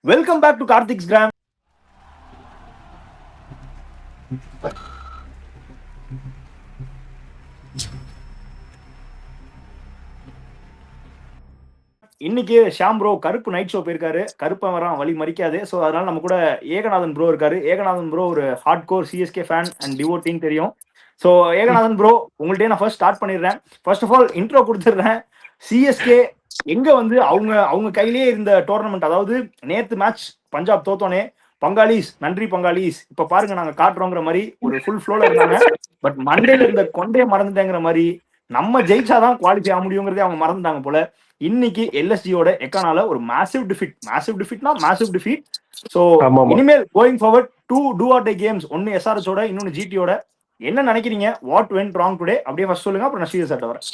Welcome back to Karthik's Gram. இன்னைக்கு Sham bro கருப்பு night show போயிருக்காரு. கருப்பை வரான் வழி மறிக்காது. ஸோ அதனால நம்ம கூட ஏகநாதன் ப்ரோ இருக்காரு. ஏகநாதன் ப்ரோ ஒரு hard core CSK fan and devoting தெரியும். ஸோ ஏகநாதன் ப்ரோ உங்கள்கிட்ட நான் ஃபர்ஸ்ட் ஸ்டார்ட் பண்ணிடுறேன். ஃபர்ஸ்ட் ஆஃப் ஆல் இன்ட்ரோ கொடுத்துடுறேன். சிஎஸ்கே எங்க வந்து அவங்க கையிலேயே இருந்த டோர்னமெண்ட், அதாவது நேத்து மேட்ச் பஞ்சாப் தோத்தோனே பங்காளிஸ் நன்றி பங்காளிஸ் இப்ப பாருங்க நாங்க காட்டுறோங்கிற மாதிரி ஒரு ஃபுல் ஃப்ளோல இருந்தாங்க. பட் மண்டேல இருந்த கொண்டே மறந்துட்டேங்கிற மாதிரி நம்ம ஜெயிச்சாதான் குவாலிஃபை ஆக முடியுங்கிறதே அவங்க மறந்துட்டாங்க போல. இன்னைக்கு எல்எஸ்ஜியோட எக்கானால ஒரு மேசிவ் டிஃபீட். ஸோ இனிமேல் கோயிங் ஃபார்வர்ட் டூ டூ ஆர் டே கேம்ஸ், ஒன்னு எஸ்ஆர்எஸோட இன்னொன்னு ஜிடியோட. என்ன நினைக்கிறீங்க? What went wrong today? அப்படியே ஃபர்ஸ்ட் சொல்லுங்க, அப்புறம் நான் சீரியஸ் வரேன்.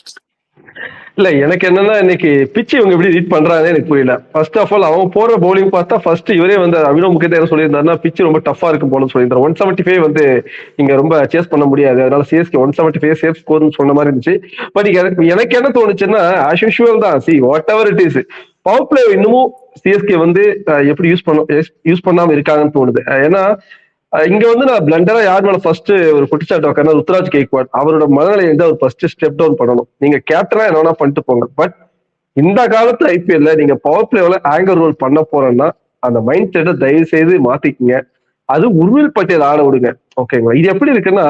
இல்ல எனக்கு என்னன்னா, இன்னைக்கு பிச்சு இவங்க எப்படி ரீட் பண்றாங்கன்னு எனக்கு புரியல. ஃபர்ஸ்ட் ஆஃப் ஆல் அவங்க போற பவுலிங் பார்த்தா ஃபர்ஸ்ட் இவரே வந்து அபினவ் முகேத் என்ன சொல்லியிருந்தாருன்னா, பிச்சு ரொம்ப டஃபா இருக்கும் போல சொல்லியிருந்தாரு. 175 வந்து இங்க ரொம்ப சேஸ் பண்ண முடியாது, அதனால சிஎஸ்கே 175 சேஃப் ஸ்கோர்னு சொன்ன மாதிரி இருந்துச்சு. பட் எனக்கு என்ன தோணுச்சுன்னா, ஆஸ் யூஷுவல் தான். See what ever it is, power play இன்னமும் சிஎஸ்கே வந்து எப்படி யூஸ் பண்ணாம இருக்காங்கன்னு தோணுது. ஏன்னா இங்க வந்து நான் பிளண்டரா யார் மேல ஃபர்ஸ்ட் ஒரு குற்றச்சாட்டு வைக்கிறேன், ருத்ராஜ் கேக்வாட். அவரோட மனநிலை வந்து அவர் ஃபர்ஸ்ட் ஸ்டெப் டவுன் பண்ணணும். நீங்க கேப்டனா என்ன பண்ணிட்டு போங்க, பட் இந்த காலத்து ஐபிஎல்ல நீங்க பவர் பிளேல ஆங்கர் ரோல் பண்ண போறேன்னா அந்த மைண்ட் செட்டை தயவு செய்து மாத்திக்கங்க. அது உருவில் பட்டியல் ஆட விடுங்க, ஓகேங்களா? இது எப்படி இருக்குன்னா,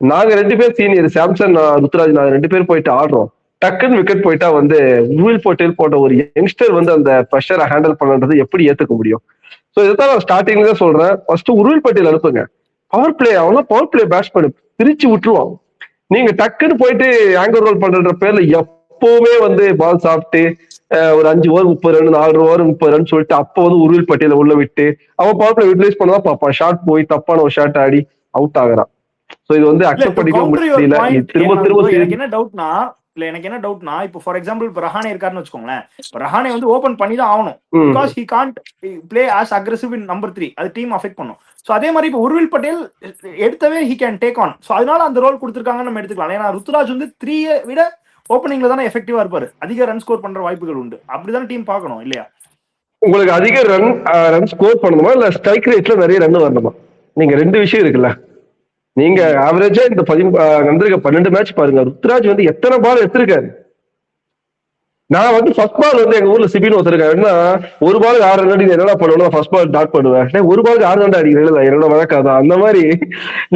நாங்க 2 பேர் சீனியர், சாம்சன் ருத்ராஜ், நாங்க 2 பேர் போயிட்டு ஆடுறோம். டக்குன்னு விக்கெட் போயிட்டா வந்து உருவில் பட்டியல் போட்ட ஒரு யங்ஸ்டர் வந்து அந்த ப்ரெஷரை ஹேண்டில் பண்றது எப்படி ஏத்துக்க முடியும்? சோ இதான் நான் ஸ்டார்டிங்ல தான் சொல்றேன். ஃபர்ஸ்ட் உருவில் பட்டியல் அனுப்புங்க. பவர் பிளே அவனா பவர் பிளே பேட்ஸ்மேன் பிரிச்சு விட்டுருவான். நீங்க டக்குன்னு போயிட்டு ஆங்கர் ரோல் பண்ற பேர்ல எப்பவுமே வந்து பால் சாப்பிட்டு ஒரு 5 ஓவர் 30 ரன், 4 ஓவர் 30 ரன் சொல்லிட்டு அப்ப வந்து உருவில் பட்டியல உள்ள விட்டு அவன் பவர் பிளே யூட்டிலைஸ் பண்ணதான் பாப்பான். ஷாட் போய் தப்பான ஒரு ஷாட் ஆடி அவுட் ஆகுறான். சோ இது வந்து அக்செப்ட் பண்ணிக்க முடியல. எனக்கு என்ன டவுட்னா, எனக்கு என்ன டவுட்னா, இப்போ ஃபார் எக்ஸாம்பிள் இப்போ ரஹானே இருக்காருன்னு வச்சுக்கோங்களேன். ரஹானே வந்து ஓபன் பண்ணி தான் ஆகணும், because he can't play as aggressive in number 3. அது டீம் அஃபெக்ட் பண்ணும். ஸோ அதே மாதிரி இப்போ உருவில் பட்டேல் எடுத்தவே he can take on. So அதனால அந்த ரோல் கொடுத்துருக்காங்கன்னு நம்ம எடுத்துக்கலாம். ஏன்னா ருத்துராஜ் வந்து 3 விட ஓப்பனிங்ல தானே எஃபெக்டிவா இருப்பாரு, அதிக ரன் ஸ்கோர் பண்ற வாய்ப்புகள் உண்டு. அப்படிதான் டீம் பார்க்கணும் இல்லையா? உங்களுக்கு அதிக ரன் ஸ்கோர் பண்ணணுமா இல்ல ஸ்ட்ரைக் ரேட்ல நிறைய ரன் வரணுமா? நீங்க 2 விஷயம் இருக்குல்ல. நீங்க ஆவரேஜா இந்த 12 மேட்ச் பாருங்க, ருத்ராஜ் வந்து எத்தனை பால் எடுத்திருக்காரு. நான் வந்து ஃபர்ஸ்ட் பால் வந்து எங்க ஊர்ல சிபின்னு ஒருத்தருக்காருன்னா, ஒரு பாலுக்கு 6 ரன் அடி என்னடா பண்ணுவேன், ஃபர்ஸ்ட் பால் டாட் பண்ணுவேன். ஒரு பாலுக்கு 6 ரன் அடிக்கிறேன், என்னோட வழக்காதான். அந்த மாதிரி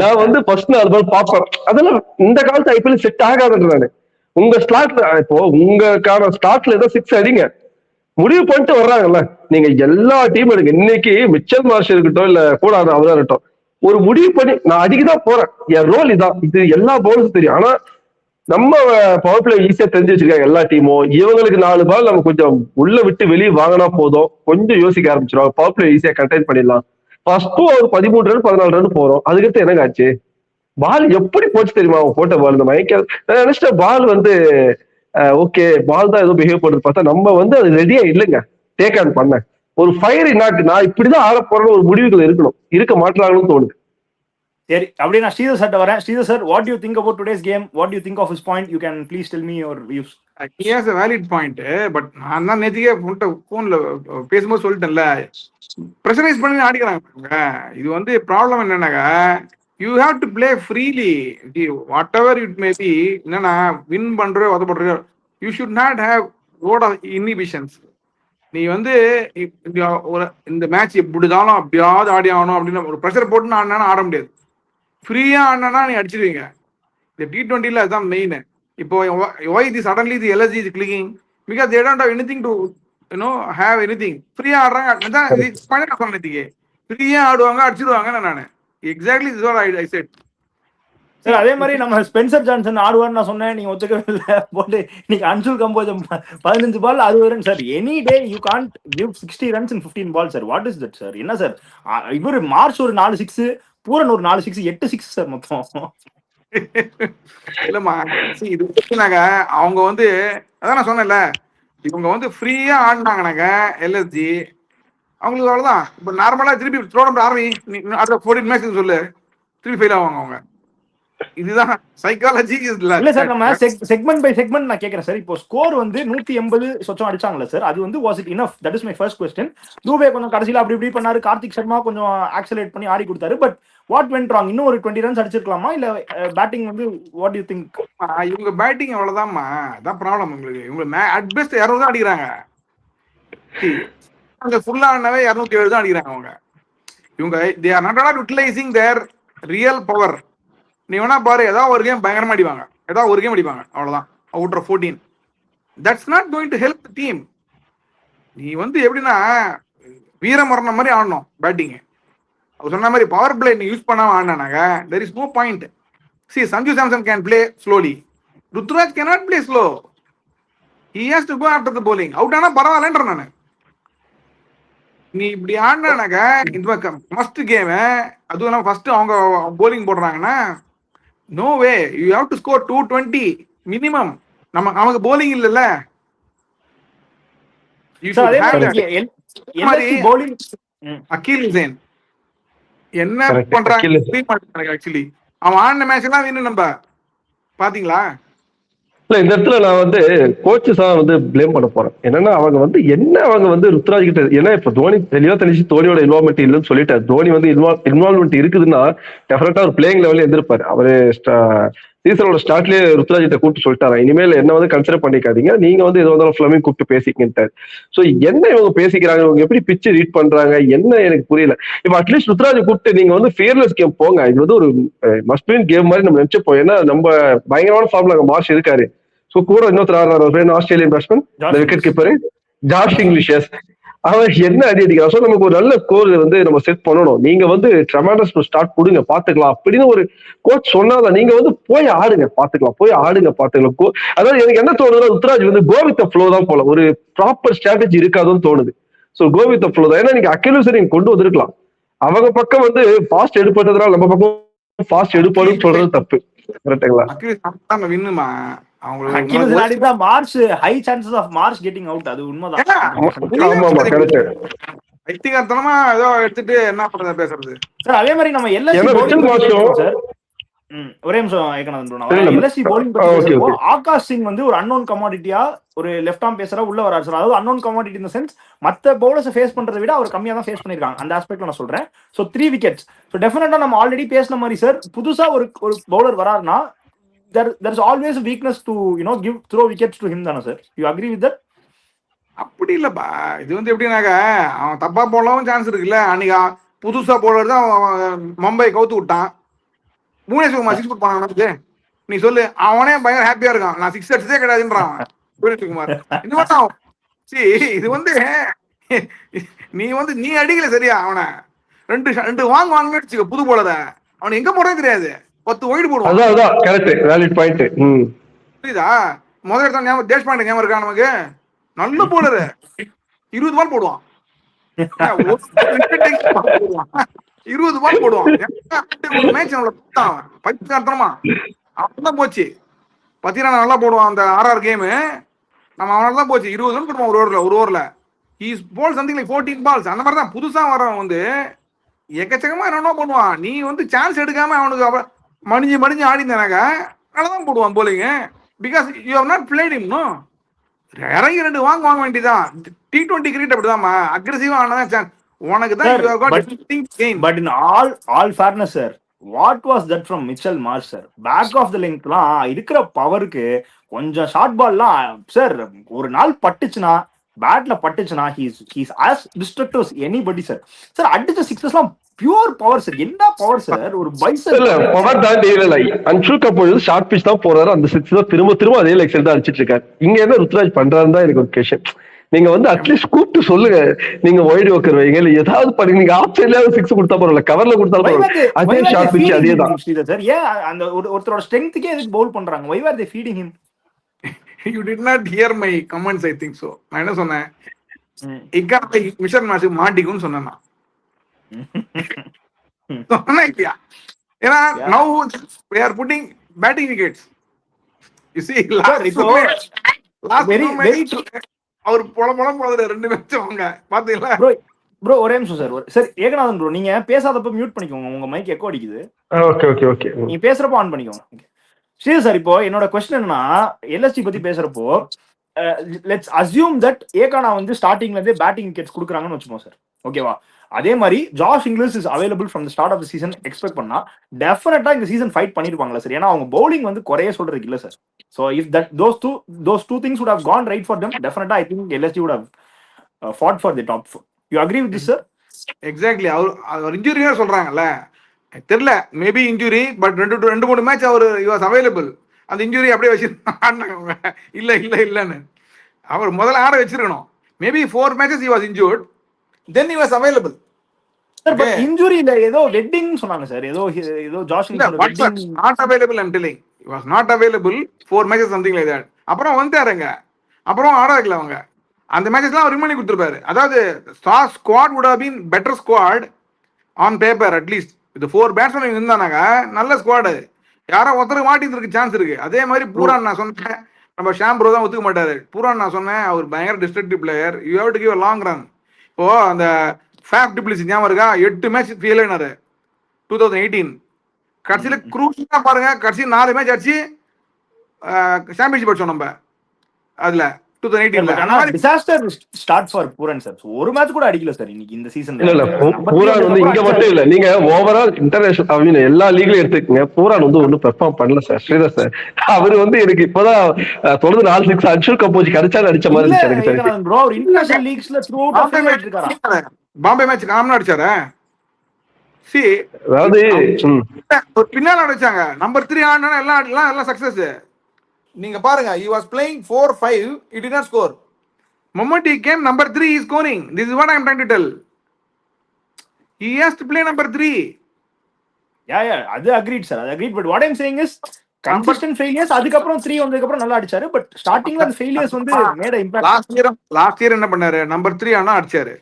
நான் வந்து ஃபர்ஸ்ட் 4 பால் பார்ப்பேன். அதெல்லாம் இந்த காலத்து ஐபிஎல் செட் ஆகாதுன்ற நானு. உங்க ஸ்லாட்ல இப்போ உங்களுக்கான ஸ்லாட்ல ஏதோ 6 அடிங்க முடிவு பண்ணிட்டு வர்றாங்கல்ல. நீங்க எல்லா டீம் எடுங்க. இன்னைக்கு மிச்சல் மார்ஷ் இருக்கட்டும் இல்ல கூட அவரா இருக்கட்டும், ஒரு முடிவு பண்ணி நான் அடிக்கதான் போறேன், என் ரோல் இதான். இது எல்லா பவுலர்ஸும் தெரியும். ஆனா நம்ம பவர் பிளே ஈஸியா தெரிஞ்சு வச்சிருக்காங்க எல்லா டீமும். இவங்களுக்கு 4 பால் நம்ம கொஞ்சம் உள்ள விட்டு வெளியே வாங்கினா போதும், கொஞ்சம் யோசிக்க ஆரம்பிச்சிடும். பவர் பிளே ஈஸியா கண்டெயின் பண்ணிடலாம். ஃபர்ஸ்ட் ஒரு 13 ரன் 14 ரன் போறோம். அதுக்கடுத்து எனக்கு ஆச்சு, பால் எப்படி போச்சு தெரியுமா? அவன் போட்ட பால் இந்த மைக்கேல் நினைச்சிட்ட பால் வந்து ஓகே பால் தான் ஏதோ பிஹேவ் பண்ணுறது பார்த்தா நம்ம வந்து அது ரெடியா இல்லைங்க டேக் ஆன் பண்ண. ஒரு ஃபயர் நாட்டு நான் இப்படிதான் ஆட போறேன்னு ஒரு முடிவுகள் இருக்கணும், இருக்க மாட்டாங்கன்னு தோணுது. சரி, அப்படியே நான் ஸ்ரீதர் சார்ட்ட வரேன். Sridhar sir, what do you think about today's game? What do you think of his point? You can please tell me your views. He has a valid point. But நான் தான் நேற்றுக்கே ஃபோன்ல பேசும்போது சொல்லிட்டேன்ல, ப்ரெஷரைஸ் பண்ணி ஆடிக்கிறாங்க. இது வந்து ப்ராப்ளம் என்னன்னாக்கா, you have to play freely. Whatever it may be. என்னன்னா வின் பண்றோ உதப்படுறோ, you should not have load of inhibitions. நீ வந்து ஒரு இந்த மேட்ச் எப்படிதாலும் அப்படியாவது ஆடி ஆகணும் அப்படின்னு ஒரு ப்ரெஷர் போட்டுன்னு ஆடினா ஆட முடியாது. ஃப்ரீயா ஆடினா நீ அடிச்சிருவீங்க. இந்த T20ல அதுதான் மெயின். இப்போ why this suddenly the LSG is clicking? Because they don't have anything to have anything. ஃப்ரீயா ஆடுறாங்க. அதான் இது பண்ண சொன்னதுக்கு ஃப்ரீயா ஆடுவாங்க, அடிச்சிடுவாங்க. நான் exactly this what I set. Sir அதே மாதிரி நம்ம ஸ்பென்சர் ஜான்சன் ஆடுவார்னு நான் சொன்னேன், நீங்க ஒத்துக்கவே இல்லை. போட்டு இன்னைக்கு Anshul Kamboj 15 ball 60 run sir. Any day you can't give 60 runs in 15 ball sir. What is that sir? என்ன சார் இவர் மார்ச் ஒரு 4 6, பூரன் ஒரு 4 6, 8 6 சார் மொத்தம். இல்லம்மா, இது அவங்க வந்து அதான் நான் சொன்னேன்ல, இவங்க வந்து ஃப்ரீயா ஆடினாங்கனாக்க எல்எஸ்ஜி அவங்களுக்கு அவ்வளவுதான். இப்போ நார்மலா திருப்பி த்ரோடம் ஆர்மி அதுல 14 மேட்ச் சொல்லு, திருப்பி ஃபெயில் ஆவாங்க அவங்க. இதுதான் சைக்காலஜி. இல்ல சார், நம்ம செக்மெண்ட் பை செக்மெண்ட் நான் கேக்குறேன் சார். இப்போ ஸ்கோர் வந்து 180 சொச்சம் அடிச்சாங்கல்ல சார், அது வந்து was it enough? That is my first question. Dube கொஞ்சம் கடைசியில அப்படி இப்படி பண்ணாரு, கார்த்திக் சர்மா கொஞ்சம் ஆக்சலேட் பண்ணி ஆடி கொடுத்தாரு. But what went wrong? இன்னும் ஒரு 20 ரன்ஸ் அடிச்சிருக்கலாமா? இல்ல பேட்டிங் வந்து வாட் யூ திங்க்? இவங்க பேட்டிங் அவ்வளவுதான்மா, அதான் ப்ராப்ளம் உங்களுக்கு. இவங்க அட் பெஸ்ட் 200 தான் அடிக்கிறாங்க. அங்க ஃபுல்லா ஆனவே 207 தான் அடிக்கிறாங்க அவங்க. இவங்க they are not utilizing their real power. நீ வேணா பாரு, ஏதாவது ஒரு கேம் பயங்கரமா அடிப்பாங்க, ஏதாவது ஒரு கேம் அடிப்பாங்க, அவ்வளவுதான். Out of 14. That's not going to help the team. நீ வந்து எப்படின்னா வீரமரணம் மாதிரி ஆடணும் பேட்டிங். அவர் சொன்ன மாதிரி பவர் பிளே நீ யூஸ் பண்ணாம ஆடினாங்க there is no point. See, Sanju Samson can play slowly. Ruturaj cannot play slow. He has to go after the bowling. Out ஆனா பரவாயில்லன்ற நானு. நீ இப்படி ஆடினாக்க இந்த ஃபர்ஸ்ட் கேம், அதுவும் இல்லாம ஃபர்ஸ்ட் அவங்க போலிங் போடுறாங்கன்னா no way, you have to score 220 minimum. நமக்கு போலிங் இல்லல்ல. அகில் ஹுசைன் என்ன பண்றாங்க ஆக்சுவலி? அவன் ஆடின மேட்ச் எல்லாம் வேணும் நம்ம பாத்தீங்களா? இல்ல இந்த இடத்துல நான் வந்து கோச்சஸ் வந்து பிளேம் பண்ண போறேன். என்னன்னா அவங்க வந்து ருத்ராஜ் கிட்ட, ஏன்னா இப்ப தோனி தெளிவா தெரிஞ்சு தோனியோட இன்வால்மெண்ட் இல்லைன்னு சொல்லிட்டாரு. தோனி வந்து இன்வால்மெண்ட் இருக்குதுன்னா டெஃபினட்டா ஒரு பிளேயிங் லெவல்ல எதிர்ப்பாரு. அவரு சீசனோட ஸ்டார்ட்லயே ருத்ராஜ் கிட்ட கூப்பிட்டு சொல்லிட்டாரு, இனிமேல் என்ன வந்து கன்சிடர் பண்ணிக்காதீங்க, நீங்க வந்து எது வந்தாலும் ஃபிளமிங் கூப்பிட்டு பேசிக்கிட்டாரு. சோ என்ன இவங்க பேசிக்கிறாங்க, இவங்க எப்படி பிச்சு ரீட் பண்றாங்க என்ன எனக்கு புரியல. இப்ப அட்லீஸ்ட் ருத்ராஜ் கூப்பிட்டு நீங்க வந்து ஃபியர்லெஸ் கேம் போங்க, இது வந்து ஒரு மஸ்ட் வின் கேம் மாதிரி நம்ம நினைச்சுப்போம். ஏன்னா நம்ம பயங்கரமான ஃபார்ம்ல அங்க மார்ஷ் இருக்காரு. சோ கூட இன்னொருத்தர் ஆடுறாரு, Australian batsman, wicket keeper Josh Inglis. அவன் என்ன அடி அடிக்கிறான். சோ நமக்கு ஒரு நல்ல ஸ்கோர் வந்து நம்ம செட் பண்ணணும். நீங்க வந்து ட்ரெமெண்டஸ் ஸ்டார்ட் கொடுங்க பாத்துக்கலாம் அப்படின்னு ஒரு கோச் சொன்னாதான் நீங்க வந்து போய் ஆடுங்க பாத்துக்கலாம், போய் ஆடுங்க பாத்துக்கலாம். அதாவது எனக்கு என்ன தோணுதுன்னா ருத்ராஜ் வந்து கோ வித் தி ஃப்ளோ தான் போல, ஒரு ப்ராப்பர் ஸ்ட்ராட்டஜி இருக்காதுன்னு தோணுது. So go with the flow தான். ஏன்னா நீங்க அகில் ஹுசைன் கொண்டு வந்திருக்கலாம். அவங்க பக்கம் வந்து ஃபாஸ்ட் எடுப்பட்டதுனால நம்ம பக்கம் ஃபாஸ்ட் எடுப்பான்னு சொல்றது தப்பு. கரெக்ட்டுங்களா? Marsh high chances of Marsh getting out, அது உண்மைதான். வைத்திகத்தனமா ஏதோ எடுத்துட்டு என்ன பண்றத பேசுறது சார். அதே மாதிரி நம்ம ஒரே நிமிஷம் எல்எஸ்சி பவுலிங் பத்தி ஆகாஷ் சிங் வந்து ஒரு அன்னோன் கமாடிட்டியா ஒரு லெஃப்ட் ஆர்ம் பேசரா உள்ள வராரு சார். அதாவது அன்னோன் கமாடிட்டி இந்த சென்ஸ் மத்த பவுலர்ஸ் ஃபேஸ் பண்றதை விட அவர் கம்மியா தான் ஃபேஸ் பண்ணிருக்காங்க. அந்த ஆஸ்பெக்ட்ல நான் சொல்றேன். So 3 wickets. சோ டெஃபினட்டா நம்ம ஆல்ரெடி பேசின மாதிரி சார், புதுசா ஒரு பவுலர் வராருன்னா there is always a weakness to throw wickets to him தான sir? You agree with that? அப்படி இல்லப்பா, இது வந்து எப்படின்னாக்க அவன் தப்பா போடவும் சான்ஸ் இருக்குல்ல. அன்னைக்கு புதுசா போடுறது தான் மும்பை கவுத்து விட்டான். புவனேஸ்வர்குமார் 6 போட்டாங்க. நீ சொல்லு, அவனே பயங்கர ஹாப்பியா இருக்கான், நான் 6 அடிச்சதே கிடையாதுன்றான் புவனேஸ்வர்குமார். இந்த மாதிரி இது வந்து நீ அடிக்கல சரியா, அவனை ரெண்டு வாங்க அடிச்சுக்க புது போலத, அவனை எங்க போறதே தெரியாது. 10 ஒயிட் போடுவான். புரியுதா? முதல் இடத்துல ஞாபகம் தேஷ்பாண்டே ஞாபகம் இருக்கா நமக்கு? நல்ல போலரு 20 பால் போடுவான். 20 பால் போடுவான். பைத்தியமா அவன்தான் போச்சு. 10 ரன் நல்லா போடுவான். அந்த RR கேமு நம்ம அவனால தான் போச்சு. 20 ரன் போடுவான் ஒரு ஓவர்ல. ஹீஸ் போல் சம்திங் லைக் 14 பால்ஸ். அந்த மாதிரி தான் புதுசா வரவன் வந்து எக்கச்சக்கமா என்னென்ன பண்ணுவான். நீ வந்து சான்ஸ் எடுக்காம அவனுக்கு மடிஞ்சு ஆடினாக்கா நல்லதான் போடுவான் போலிங்க. Because you have not played him. No, இறங்கி 2 வாங்க வேண்டியதான். T20 கிரிக்கெட் அப்படிதான்மா, அக்ரெசிவா ஆனதான் சான்ஸ் உனக்கு தான். You have got distinct game. But in all fairness sir, what was that from Mitchell Marsh sir? Back of the லெங்க்லாம் இருக்கிற பவருக்கு கொஞ்சம் ஷார்ட் பால்லாம் சார் ஒரு நாள் பட்டுச்சுன்னா, பேட்ல பட்டுச்சுன்னா he's as destructive as anybody sir. Sir அடிச்ச சிக்ஸஸ்லாம் பியூர் பவர் சார். என்ன பவர் சார்? ஒரு பைசர் இல்ல பவர் தான் இல்ல. அன்ஷுல் கபூர் ஷார்ட் பிட்ச் தான் போறாரு, அந்த சிக்ஸ் தான் திரும்ப அதே லெக்ஸில் தான் அடிச்சிட்டு இருக்காரு. இங்க என்ன ருத்ராஜ் பண்றாருன்னு தான் எனக்கு ஒரு கொஸ்டின். நீங்க வந்து அட்லீஸ்ட் கூப்பிட்டு சொல்லுங்க, நீங்க வைட் ஓக்கர் வைங்க, இல்ல ஏதாவது பண்ணுங்க. நீங்க ஆப்ஷன்ல 6 கொடுத்தா பரவாயில்ல, கவர்ல கொடுத்தா பரவாயில்ல, அதே ஷார்ட் பிட்ச் அதே தான் சார். ஏன் அந்த ஒருத்தரோட ஸ்ட்ரெngthக்கே எதுக்கு பவுல் பண்றாங்க? why were they feeding him? You did not hear my comments, I think so. நான் என்ன சொன்னேன்? இக்கான மிஷன் மேட்ச் மாட்டிக்கும்னு சொன்னேன். ஏன்னா now we are putting batting wickets. You see, last very அவர் பொல போடுற 2 மேட்ச் வாங்க பாத்தீங்களா? ப்ரோ ஒரே நிமிஷம் சார். சார் ஏகநாதன் ப்ரோ, நீங்க பேசாதப்ப மியூட் பண்ணிக்கோங்க. உங்க மைக் எக்கோ அடிக்குது. Okay okay okay. நீங்க பேசுறப்போ ஆன் பண்ணிக்கோங்க. சரி சார், இப்போ என்னோட கொஸ்டின் என்னன்னா, எல்எஸ்டி பத்தி பேசுறப்போ லெட்ஸ் அஸ்யூம் தட் ஏகானா வந்து ஸ்டார்டிங்ல இருந்தே பேட்டிங் விக்கெட்ஸ் கொடுக்குறாங்கன்னு வச்சுப்போம் சார். ஓகேவா? அதே மாதிரி Josh Inglis is available from the start of the season expect பண்ணா டெஃபினட்டா இந்த சீசன் ஃபைட் பண்ணிருப்பாங்களா சார்? ஏன்னா அவங்க பவுலிங் வந்து குறைய சொல்றதுக்கு இல்ல sir. So if that those two things would have gone right for them, definitely I think LSG would have fought for the top 4. You agree with this, sir? Exactly. அவர் இன்ஜுரியா சொல்றாங்கல்ல, தெரியல, மேபி இன்ஜுரி, பட் 2-3 மேட்ச் அவர் was available. அந்த injury அப்படியே வச்சிருந்தாங்க. இல்ல இல்ல இல்லன்னு அவர் முதல்ல ஆட வச்சிருக்கணும். Maybe 4 matches he was injured, then he was available. Sir, but injury இல்ல, ஏதோ வெட்டிங் சொன்னாங்க சார். ஏதோ Josh English not available, I'm telling. He was not available 4 matches, something like that. அப்புறம் வந்துட்டாருங்க. அப்புறம் ஆட வைக்கல அவங்க. அந்த மேட்சஸ்லாம் அவர் ரிமைண்ட் கொடுத்துருப்பாரு. அதாவது squad would have been better squad on paper at least. இது 4 பேட்ஸ்மேன் இருந்தானாங்க, நல்ல ஸ்குவாடு. யாரோ ஒருத்தருக்கு மாட்டிருக்கு சான்ஸ் இருக்கு. அதே மாதிரி பூரான் நான் சொன்னேன், நம்ம ஷாம் ப்ரோ தான் ஒத்துக்க மாட்டாரு. பூரான் நான் சொன்னேன், அவர் பயங்கர destructive player, you have to give a long run. இப்போ அந்த ஃபேப் டிப்ளிசி ஞாபகம் இருக்கா? 8 மேட்ச் ஃபெயில் ஆனாரு 2018. கடைசியில குரூஷா பாருங்க, கடைசி 4 மேட்ச் அடிச்சு சாம்பியன்ஷிப் அடிச்சோம் நம்ம அதுல 2018. Disaster start for Pooran sir. ஒரு மேட்ச் கூட அடிக்கல சார் இன்னைக்கு இந்த சீசன்ல. இல்ல பூரான் வந்து இங்க மட்டும் இல்ல, நீங்க ஓவரால் இன்டர்நேஷனல் அப்படின்னு எல்லா லீக்லயும் எடுத்துக்கங்க, பூரான் வந்து ஒன்னும் பெர்ஃபார்ம் பண்ணல சார். ஸ்ரீதர் சார் அவர் வந்து எனக்கு இப்பதான் தொடர்ந்து 4 6 அன்ஷுல் கம்போஜ் கிடைச்சாலும் அடிச்ச மாதிரி இருந்துச்சு எனக்கு தெரிஞ்சு. ப்ரோ அவர் இன்டர்நேஷனல் லீக்ஸ்ல த்ரூ அவுட் ஆஃப் மேட்ச் இருக்காரா? பாம்பே மேட்ச் காமனா அடிச்சாரா? சி அதாவது ஒரு பின்னால அடிச்சாங்க. நம்பர் 3 ஆனா எல்லாம் சக்சஸ். நீங்க பாருங்க, he was playing 4-5, he did not score. Moment he came number 3, he is scoring. This is what I am trying to tell. He has to play number 3. Yeah, அது agreed sir, அது agreed, but what I am saying is consistent failures. அதுக்கு அப்புறம் 3 வந்ததுக்கு அப்புறம் நல்லா அடிச்சாரு, but ஸ்டார்டிங்ல அந்த failures வந்து made an impact. last year என்ன பண்ணாரு? number 3 ஆனா அடிச்சாரு.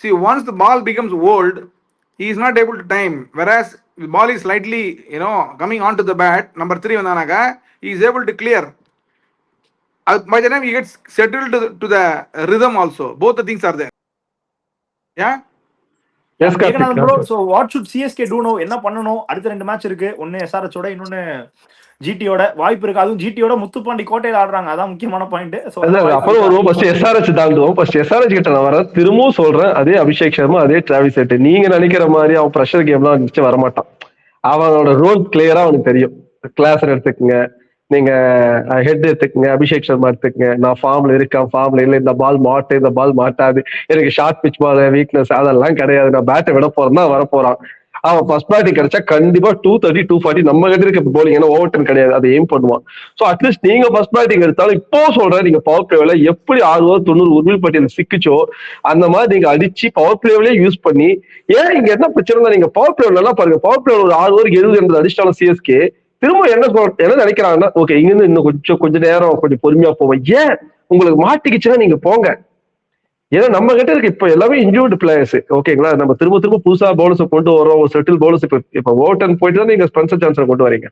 See, once the ball becomes old, he is not able to time, whereas the ball is slightly, coming onto the bat, number 3 வந்தானாக he is able to clear. By the time he gets settled to the rhythm also, both the things are there. Yeah. Yes, bro. So what should CSK do now? என்ன பண்ணனும்? அடுத்த 2 match இருக்கு. ஒன்னு SRH ஓட, இன்னொன்னு GT ஓட. வாய்ப்பு இருக்கு. அதுவும் GT ஓட முத்துப்பாண்டி கோட்டையில ஆடுறாங்க. அதான் முக்கியமான பாயிண்ட். சோ அப்புறம் வருவோம். First SRH தாண்டுவோம். ஃபர்ஸ்ட் SRH கிட்ட நான் வரேன். திரும்பவும் சொல்றேன், அதே அபிஷேக் சர்மா, அதே டிராவிஸ் ஹெட். நீங்க நினைக்கிற மாதிரி அவன் பிரஷர் கேம்லாம் நிச்சயம் வர மாட்டான். அவனோட ரோல் கிளியரா அவனுக்கு தெரியும். கிளாஸ் எடுத்துக்கங்க, நீங்க ஹெட் எடுத்துக்கங்க, அபிஷேக் சர்மா எடுத்துக்கங்க. நான் ஃபார்ம்ல இருக்கேன், ஃபார்ம்ல இல்ல, இந்த பால் மாட்டு, இந்த பால் மாட்டாது, எனக்கு ஷார்ட் பிச் பால் வீக்னஸ் அதெல்லாம் கிடையாது, நான் பேட்டை விட போறேன்னா வர போறான். அவன் ஃபர்ஸ்ட் பேட்டிங் கிடைச்சா கண்டிப்பா 230 240 நம்ம கிட்ட இருக்க போலிங், ஏன்னா ஓவர் டென் கிடையாது, அதை எய்ம் பண்ணுவான். சோ அட்லீஸ்ட் நீங்க ஃபர்ஸ்ட் பேட்டிங் எடுத்தாலும் இப்போ சொல்றேன், நீங்க பவர் பிளேல எப்படி 6 ஓவர் 90 உருவில் பட்டியல் சிக்கிச்சோ அந்த மாதிரி நீங்க அடிச்சு பவர் பிளேவிலே யூஸ் பண்ணி. ஏன் இங்க என்ன பிரச்சனை? நீங்க பவர் பிளே நல்லா பாருங்க, பவர் பிளே ஒரு 6 ஓவர் 70 அடிச்சிட்டாலும் CSK திரும்ப என்ன நினைக்கிறாங்கன்னா, ஓகே இங்க இருந்து இன்னும் கொஞ்சம் நேரம் கொஞ்சம் பொறுமையா போவோம். ஏன் உங்களுக்கு மாட்டிக்கிச்சுன்னா நீங்க போங்க. ஏன்னா நம்ம கிட்ட இருக்கு இப்ப எல்லாமே இன்ஜூர்டு பிளேயர்ஸ். ஓகேங்களா? நம்ம திரும்ப புதுசா பவுலர்ஸ் கொண்டு வரோம், ஒரு செட்டில் பவுலர்ஸ். இப்ப ஓவர்டன் போயிட்டு தான் நீங்க ஸ்பென்சர் சான்சர் கொண்டு வரீங்க.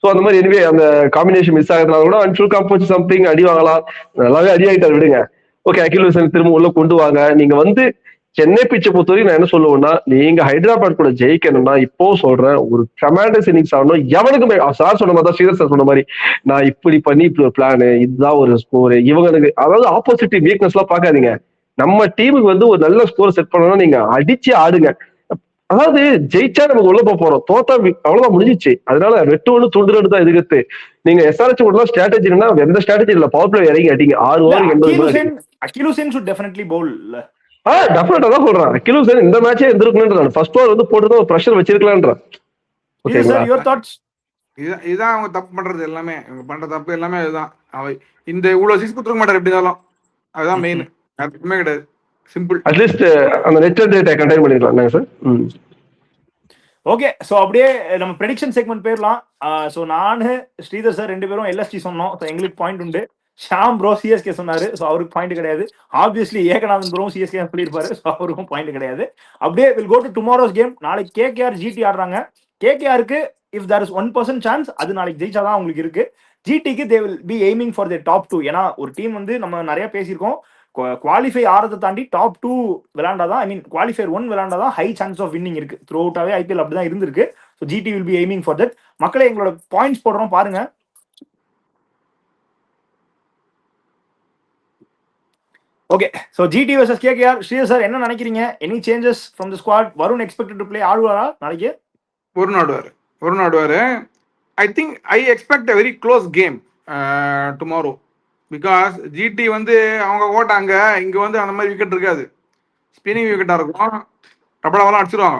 சோ அந்த மாதிரி எனிவே அந்த காம்பினேஷன் மிஸ் ஆகிறதுனால கூட அன்ஷுல் காம்போச் சம்திங் அடி வாங்கலாம். நல்லாவே அடி ஆகிட்டாரு, விடுங்க. ஓகே, அகில் ஹசன் திரும்ப உள்ள கொண்டு வாங்க. நீங்க வந்து சென்னை பிச்சை பொறுத்தவரைக்கும் நான் என்ன சொல்லுவேன்னா, நீங்க ஹைதராபாத் கூட ஜெயிக்கணும்னா இப்போ சொல்றேன், ஒரு ட்ரமெண்டஸ் இன்னிங்ஸ் ஆகணும். எவனுக்குமே சார் சொன்ன மாதிரி தான், ஸ்ரீதர் சார் சொன்ன மாதிரி, நான் இப்படி பண்ணி இப்படி ஒரு பிளானு, இதுதான் ஒரு ஸ்கோர், இவங்களுக்கு அதாவது ஆப்போசிட் வீக்னஸ் எல்லாம் பாக்காதீங்க. நம்ம டீமுக்கு வந்து ஒரு நல்ல ஸ்கோர் செட் பண்ணணும்னா நீங்க அடிச்சு ஆடுங்க. அதாவது ஜெயிச்சா நமக்கு உள்ள போறோம், தோத்தா அவ்வளவுதான் முடிஞ்சிச்சு. அதனால வெட்டு ஒண்ணு துண்டுறது தான் எதுக்கு. நீங்க SRH கூட ஸ்ட்ராட்டஜினா எந்த ஸ்ட்ராட்டஜி இல்ல, பவர் பிளே இறங்கி அடிங்க 6 over 80. Akeal Hosein should definitely bowl. டெஃபினட்டா தான் சொல்றேன், அகில் ஹுசைன் இந்த மேட்சே இருந்திருக்கணும்ன்றான். ஃபர்ஸ்ட் ஓவர் வந்து போட்டு ஒரு பிரஷர் வச்சிருக்கலாம்ன்றான். ஓகேங்களா? Your thoughts? இதுதான் அவங்க தப்பு பண்றது எல்லாமே. இவங்க பண்ற தப்பு எல்லாமே இதுதான். அவ இந்த இவ்வளவு சிக்ஸ் கொடுத்துருக்க மாட்டார் எப்படி இருந்தாலும். அதுதான் மெயின், அதுக்குமே கிடையாது. சிம்பிள். அட்லீஸ்ட் அந்த நெட் ரேட்டை கண்டெயின் பண்ணிக்கலாம் சார். ஓகே, சோ அப்படியே நம்ம ப்ரெடிக்ஷன் செக்மெண்ட் போயிடலாம். சோ நானு ஸ்ரீதர் சார் 2 பேரும் LSG சொன்னோம். சோ எங்களுக்கு பாயிண்ட் உண்டு. ஷாம் ப்ரோ CSK சொன்னாரு, சோ அவருக்கு பாயிண்ட் கிடையாது. ஆப்வியஸ்லி ஏகநாதன் ப்ரோ CSK சொல்லியிருப்பாரு, சோ அவருக்கும் பாயிண்ட் கிடையாது. அப்படியே will go to tomorrow's game. நாளைக்கு KKR GT ஆடுறாங்க. KKRக்கு இஃப் தேர் இஸ் 1% சான்ஸ், அது நாளைக்கு ஜெயிச்சாதான் உங்களுக்கு இருக்கு. GTக்கு they will be aiming for the top 2. ஏன்னா ஒரு டீம் வந்து நம்ம நிறைய பேசியிருக்கோம், குவாலிஃபை ஆறதை தாண்டி டாப் 2 விளையாண்டாதான், ஐ மீன் குவாலிஃபயர் 1 விளையாண்டாதான் ஹை சான்ஸ் ஆஃப் வின்னிங் இருக்கு. த்ரூ அவுட்டாவே ஐபிஎல் அப்படிதான் இருந்திருக்கு. So GT will be aiming for that. மக்களே எங்களோட பாயிண்ட்ஸ் போடுறோம் பாருங்க. Okay, so GT versus KKR. Sri sir என்ன நினைக்கிறீங்க? Any changes from the squad? Varun expected to play, ஆடுவாரா நாளைக்கு? வருண் ஆடுவாரு. I think I expect a very close game tomorrow. Because GT வந்து அவங்க ஓட்டாங்க, இங்க வந்து அந்த மாதிரி விக்கெட் இருக்காது, ஸ்பின்னிங் விக்கெட்டா இருக்கும், டபடாவெல்லாம் அடிச்சிருவாங்க.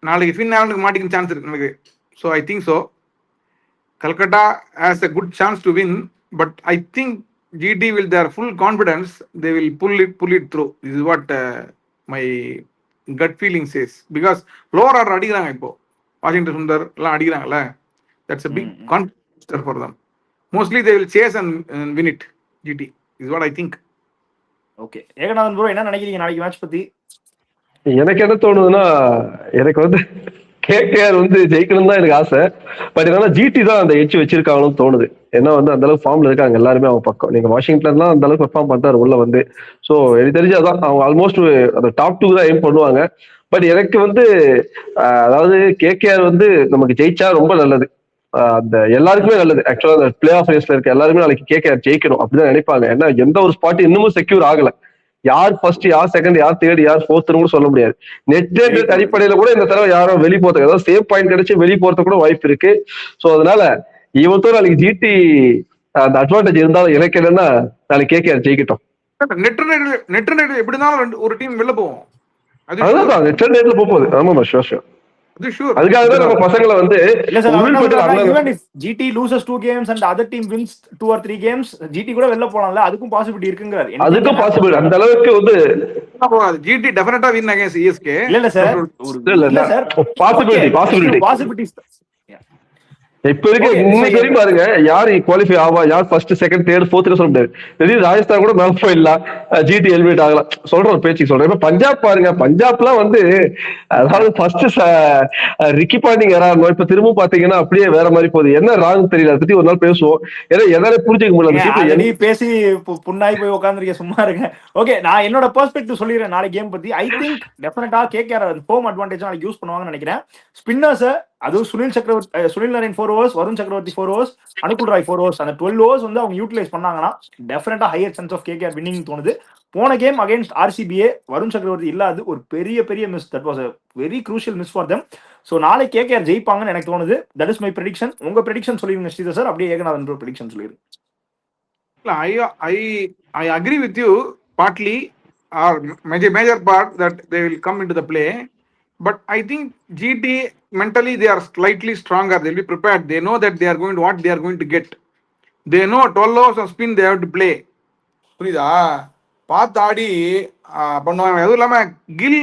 நாளைக்கு ஃபின் ஆலனுக்கு மாட்டிக்க சான்ஸ் இருக்கு எனக்கு. So I think so Calcutta has a good chance to win. But I think GT will there full confidence they will pull it through. This is what my gut feeling says. Because lower order அடிக்கிறாங்க, இப்போ Washington Sundar எல்லாம் அடிக்கிறாங்கல்ல. That's a big confidence for them. Mostly they will chase and win it. GT is what I think. Okay, Ekanathan bro என்ன நினைக்கிறீங்க நாளைக்கு match பத்தி? எனக்கு என்ன தோணுதுன்னா, எனக்கு வந்து கேகேஆர் வந்து ஜெயிக்கணும் தான் எனக்கு ஆசை. பட் என்னன்னா ஜிடி தான் அந்த எட்ஜ் வச்சிருக்காங்கன்னு தோணுது. ஏன்னா வந்து அந்த அளவுக்கு ஃபார்ம்ல இருக்காங்க எல்லாருமே அவங்க பக்கம். நீங்க வாஷிங்டன்லாம் அந்த அளவுக்கு பெர்ஃபார்ம் பண்றாரு உள்ள வந்து. ஸோ எனக்கு தெரிஞ்சாதான் அவங்க ஆல்மோஸ்ட் அந்த டாப் 2 தான் எய்ம் பண்ணுவாங்க. பட் எனக்கு வந்து அதாவது கேகேஆர் வந்து நமக்கு ஜெயிச்சா ரொம்ப நல்லது. அந்த எல்லாருக்குமே நல்லது. ஆக்சுவலா அந்த பிளே ஆஃப் ரேஸ்ல இருக்க எல்லாருமே நாளைக்கு கேகேஆர் ஜெயிக்கணும் அப்படிதான் நினைப்பாங்க. ஏன்னா எந்த ஒரு ஸ்பாட் இன்னமும் செக்யூர் ஆகல. யார் ஃபர்ஸ்ட், யார் செகண்ட், யார் தேர்ட், யார் ஃபோர்த்னு கூட சொல்ல முடியாது. நெட் ரேட் அடிப்படையில கூட இந்த தடவை யாரும் வெளியே போறதுக்கு, அதாவது சேம் பாயிண்ட் கிடைச்சு வெளியே போறதுக்கு கூட வாய்ப்பு இருக்கு. ஸோ அதனால இவத்தோட நாளைக்கு ஜிடி அந்த அட்வான்டேஜ் இருந்தாலும் எனக்கு என்னன்னா நாளைக்கு கேகேஆர் ஜெயிக்கட்டும். நெட் ரேட் எப்படினாலும் ஒரு டீம் வெளில போவோம். அதுதான் நெட் ரேட்ல போகுது. ஆமாமா, ஷூர் ஷூர். அதுக்காக தான் நம்ம பசங்களை வந்து GT loses 2 games and the other team wins 2 or 3 games, GT கூட வெளில போலாம்ல, அதுக்கும் பாசிபிலிட்டி இருக்குங்கறார். அதுக்கும் பாசிபிலிட்டி அந்த அளவுக்கு வந்து GT டெஃபினட்டா வின் அகைன்ஸ்ட் CSK. இல்ல சார், இல்ல சார், பாசிபிலிட்டி இப்ப இருக்க இன்னைக்கு வரைக்கும் பாருங்க, யார் குவாலிஃபை ஆவா, யார் ஃபர்ஸ்ட் செகண்ட் தேர்ட் ஃபோர்த் சொல்ல முடியாது. திடீர்னு ராஜஸ்தான் கூட மேல போயிடலாம், ஜிடி எலிமினேட் ஆகலாம். சொல்ற ஒரு பேச்சுக்கு சொல்றேன். இப்ப பஞ்சாப் பாருங்க, பஞ்சாப்லாம் வந்து அதாவது ஃபர்ஸ்ட் ரிக்கி பாண்டிங் யாராலும் இப்ப திரும்ப பாத்தீங்கன்னா அப்படியே வேற மாதிரி போகுது. என்ன ராங் தெரியல, அதை பத்தி ஒரு நாள் பேசுவோம். ஏன்னா எதால புரிஞ்சுக்க முடியல. நீ பேசி புண்ணாய் போய் உட்காந்துருக்க, சும்மா இருங்க. ஓகே, நான் என்னோட பெர்ஸ்பெக்டிவ் சொல்லிடுறேன் நாளைக்கு கேம் பத்தி. ஐ திங்க் டெஃபினட்டா கேகேஆர் ஹோம் அட்வான்டேஜ் நாளைக்கு யூஸ் பண்ணுவாங்கன்னு நினைக்கிறேன். ஸ்பின்னர்ஸ் அதுவும் சுனில் நரேன் 4 overs, வருண் சக்கரவர்த்தி 4 overs, அனுகுல் ராய் 4 overs, அந்த 12 overs வந்து அவங்க யூட்டிலைஸ் பண்ணாங்கன்னா டெஃபினட்டா higher chance of KKR winning தோணுது. போன கேம் அகைன்ஸ்ட் RCBA வருண் சக்கரவர்த்தி இல்லாது ஒரு பெரிய miss. That was a very crucial miss for them. So நாளை கேகேஆர் ஜெயிப்பாங்கன்னு எனக்கு தோணுது. That is my prediction. உங்க ப்ரெடிக்ஷன் சொல்லிருங்க ஸ்ரீதர் சார், அப்படியே ஏகநாதன் ப்ரோ ப்ரெடிக்ஷன் சொல்லிருங்க. I agree with you partly, or major part that they will come into the play. But I think GT mentally they are slightly stronger. They will be prepared. They know that they are going to what they are going to get. They know 12 hours of spin they have to play. புரியுதா? பார்த்து ஆடி பண்ணுவாங்க. அதுவும் இல்லாம kill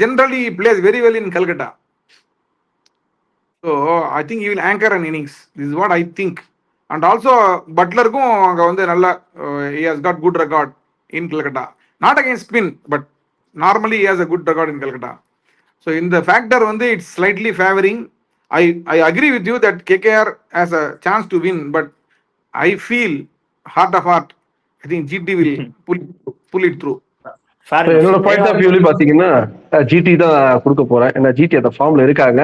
generally plays very well in Calcutta. So I think he will anchor an innings. This is what I think. And also பட்லருக்கும் அங்க வந்து நல்ல he has got good record in Calcutta. Not against spin, but normally he has a good record in Calcutta. So in the factor வந்து it's slightly favoring. I agree with you that KKR has a chance to win, but I feel heart of heart I think GT will pull it through. என்னோட point of வியூல பாத்தீங்கன்னா GT தான் கொடுக்க போறேன். ஏன்னா GT அந்த ஃபார்ம்ல இருக்காங்க.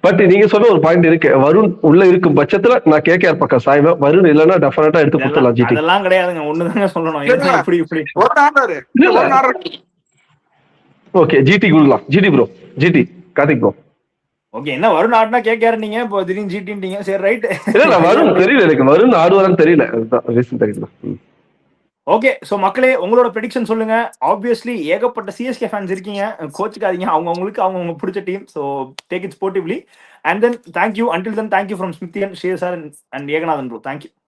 பட் நீங்க சொன்ன ஒரு பாயிண்ட் இருக்கு, வருண் உள்ள இருக்கும் பட்சத்துல நான் கேகேஆர் பக்கம் சாய்வேன். வருண் இல்லன்னா டெஃபினட்டா எடுத்து கொடுத்துடலாம் ஜிடி. அதெல்லாம் கிடையாதுங்க, ஒண்ணுதாங்க சொல்லணும். ஓகே, ஜிடி கொடுக்கலாம். GT bro, GT Karthik bro. Okay, என்ன வருண் ஆடுனா கேகேஆர் நீங்க இப்போ திடீர்னு ஜிடின்றீங்க. சரி, ரைட். இல்ல வருண் தெரியல, எனக்கு வருண் ஆடுவாரான்னு தெரியல, அதுதான் ரீசன் தெரியல. ஓகே, சோ மக்களே உங்களோட ப்ரெடிக்ஷன் சொல்லுங்க. ஆப்வியஸ்லி ஏகப்பட்ட சிஎஸ்கே ஃபேன்ஸ் இருக்கீங்க, கோச்சுக்காதீங்க. அவங்களுக்கு பிடிச்ச team. So take it sportively. And then thank you. Until then thank you from ஸ்மித்தியன், ஷேர் sir and Ekanathan bro. Thank you.